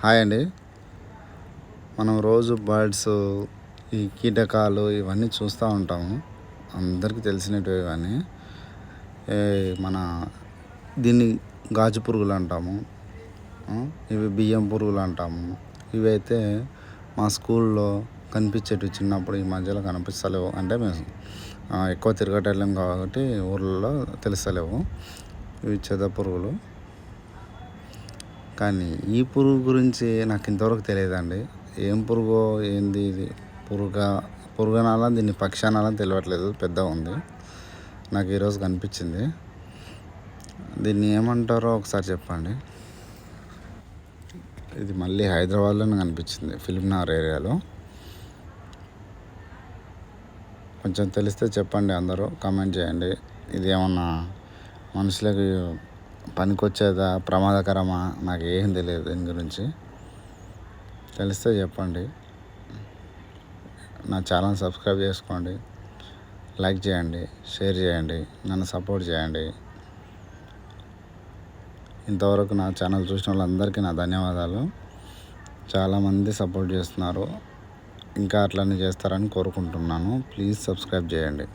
Hi అండి. మనం రోజు బర్డ్స్, ఈ కీటకాలు ఇవన్నీ చూస్తూ ఉంటాము. అందరికీ తెలిసినటివే ఇవన్నీ. మన దీన్ని గాజు పురుగులు అంటాము. ఇవి బియ్యం పురుగులు అంటాము. ఇవైతే మా స్కూల్లో కనిపించేటివి చిన్నప్పుడు. ఈ మధ్యలో కనిపిస్తలేవు. అంటే మేము ఎక్కువ తిరగటం కాబట్టి ఊర్లలో తెలుస్తలేవు. ఇవి చెద పురుగులు. కానీ ఈ పురుగు గురించి నాకు ఇంతవరకు తెలియదండి. ఏం పురుగో ఏంది ఇది, పురుగనాలా దీన్ని పక్షానాలా తెలియట్లేదు. పెద్దగా ఉంది. నాకు ఈరోజు కనిపించింది. దీన్ని ఏమంటారో ఒకసారి చెప్పండి. ఇది మళ్ళీ హైదరాబాద్లోనే కనిపించింది, ఫిలింనగర్ ఏరియాలో. కొంచెం తెలిస్తే చెప్పండి, అందరూ కామెంట్ చేయండి. ఇది ఏమన్నా మనుషులకి పనికొచ్చేదా, ప్రమాదకరమా? నాకు ఏం తెలియదు దీని గురించి. తెలిస్తే చెప్పండి. నా ఛానల్ సబ్స్క్రైబ్ చేసుకోండి, లైక్ చేయండి, షేర్ చేయండి, నన్ను సపోర్ట్ చేయండి. ఇంతవరకు నా ఛానల్ చూసిన వాళ్ళందరికీ నా ధన్యవాదాలు. చాలామంది సపోర్ట్ చేస్తున్నారు. ఇంకా అట్లనే చేస్తారని కోరుకుంటున్నాను. ప్లీజ్ సబ్స్క్రైబ్ చేయండి.